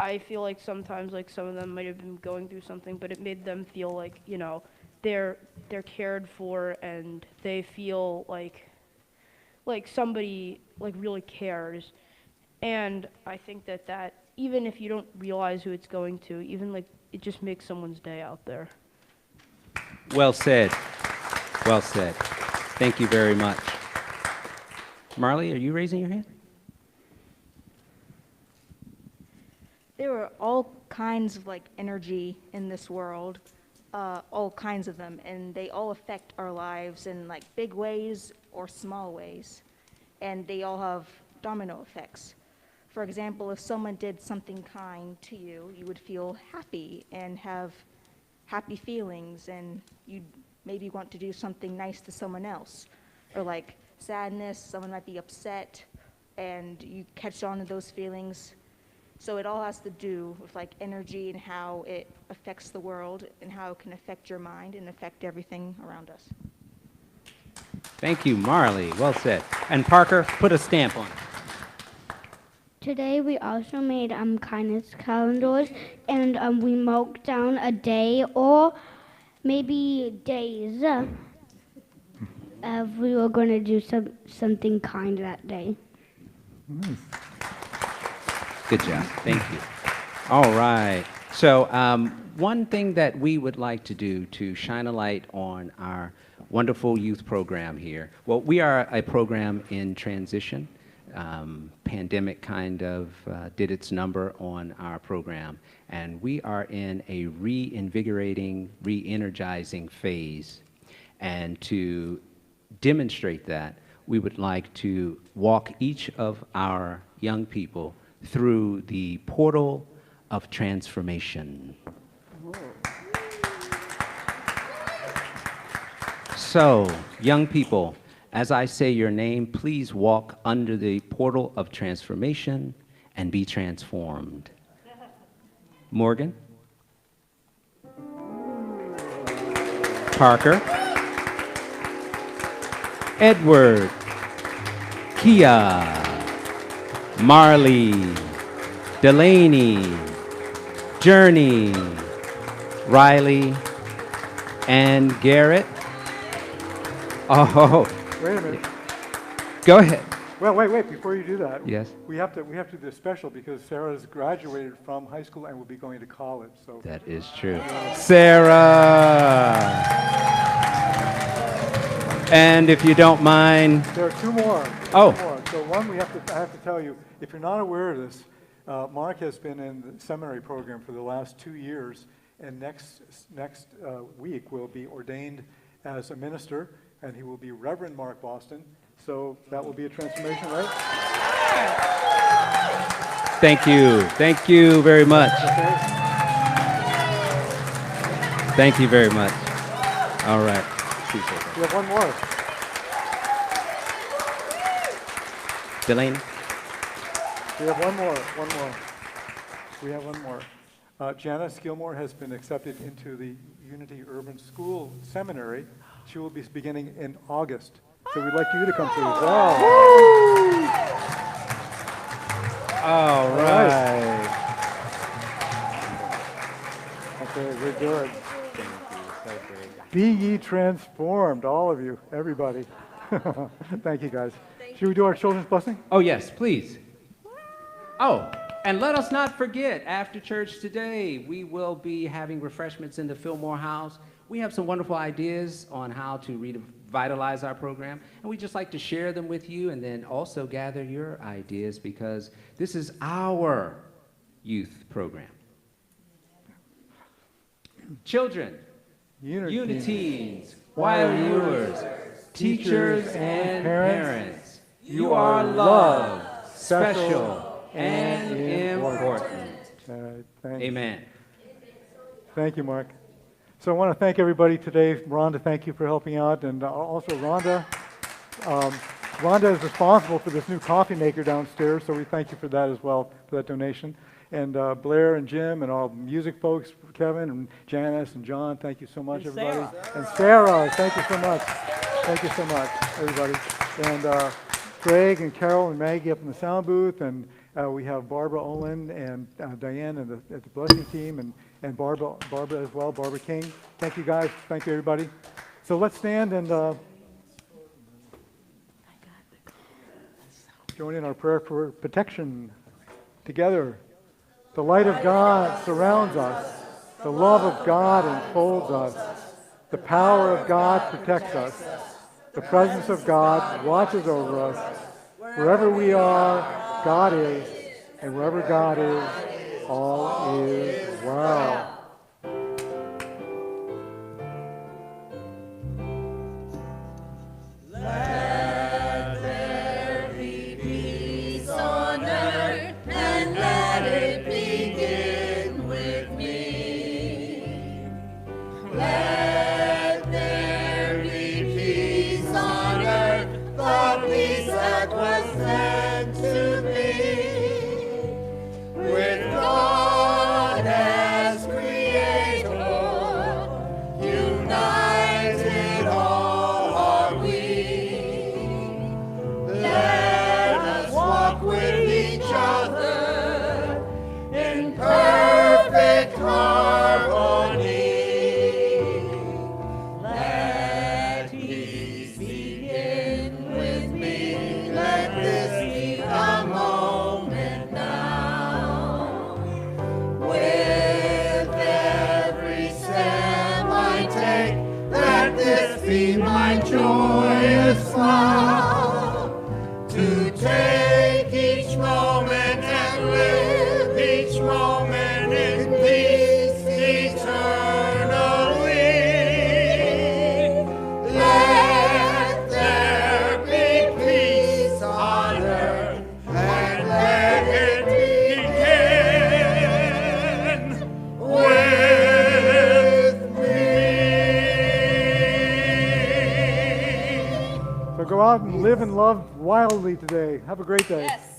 I feel like sometimes like some of them might have been going through something, but it made them feel like, you know, they're cared for and they feel like somebody like really cares. And I think that even if you don't realize who it's going to, even like it just makes someone's day out there. Well said. Well said. Thank you very much. Marley, are you raising your hand? There are all kinds of like energy in this world, all kinds of them, and they all affect our lives in like big ways or small ways, and they all have domino effects. For example, if someone did something kind to you, you would feel happy and have happy feelings, and you'd maybe want to do something nice to someone else. Or like sadness, someone might be upset, and you catch on to those feelings. So it all has to do with like energy and how it affects the world and how it can affect your mind and affect everything around us. Thank you, Marley. Well said. And Parker, put a stamp on it. Today we also made kindness calendars, and we marked down a day or maybe days if we were going to do something kind that day. Nice. Good job. Thank you. All right. So one thing that we would like to do to shine a light on our wonderful youth program here. Well, we are a program in transition. Pandemic kind of did its number on our program, and we are in a reinvigorating, re-energizing phase. And to demonstrate that, we would like to walk each of our young people through the portal of transformation. So, young people, as I say your name, please walk under the portal of transformation and be transformed. Morgan? Parker? Edward? Kia? Marley? Delaney? Journey? Riley? And Garrett? Oh. Wait a minute. Go ahead. Well, wait, before you do that. Yes. We have to do this special because Sarah's graduated from high school and will be going to college. So That is true. Sarah! And if you don't mind. there are two more. Oh. Two more. So one, I have to tell you, if you're not aware of this, Mark has been in the seminary program for the last 2 years, and next week will be ordained as a minister, and he will be Reverend Mark Boston. So that will be a transformation, right? Thank you. Thank you very much. Okay. Thank you very much. All right. We have one more. Delaney? We have one more. We have one more. Janice Gilmore has been accepted into the Unity Urban School Seminary. She will be beginning in August. So we'd like you to come through as well. All right. Okay, we're good. Be ye transformed, all of you, everybody. Thank you, guys. Should we do our children's blessing? Oh, yes, please. Oh, and let us not forget, after church today, we will be having refreshments in the Fillmore House. We have some wonderful ideas on how to revitalize our program. And we just like to share them with you and then also gather your ideas because this is our youth program. Children, Uniteens, wild viewers, teachers and parents, you are loved, special, and important. Amen. Thank you, Mark. So I want to thank everybody today. Rhonda, thank you for helping out. And also Rhonda. Rhonda is responsible for this new coffee maker downstairs, so we thank you for that as well, for that donation. And Blair and Jim and all music folks, Kevin and Janice and John, thank you so much, everybody. And Sarah, thank you so much. Thank you so much, everybody. And Greg and Carol and Maggie up in the sound booth, and we have Barbara Olin and Diane at the blessing team, and Barbara as well, Barbara King. Thank you guys. Thank you, everybody. So let's stand and join in our prayer for protection together. The light of God surrounds us. The love of God enfolds us. The power of God protects us. The presence of God watches over us. Wherever we are, God is. And wherever God is, all is well. Let there be peace on earth, and let it begin with me. Let there be peace on earth, the peace that was sent to me. With God as creator, united all are we. Let us walk with each other in perfect harmony. Let peace begin with me. Let this be the moment now. With every step I take, let this be my joyous vow. To take each moment and live each moment in peace eternally. Let there be peace on earth, and let it begin with me. So go out and live and love wildly today. Have a great day. Yes.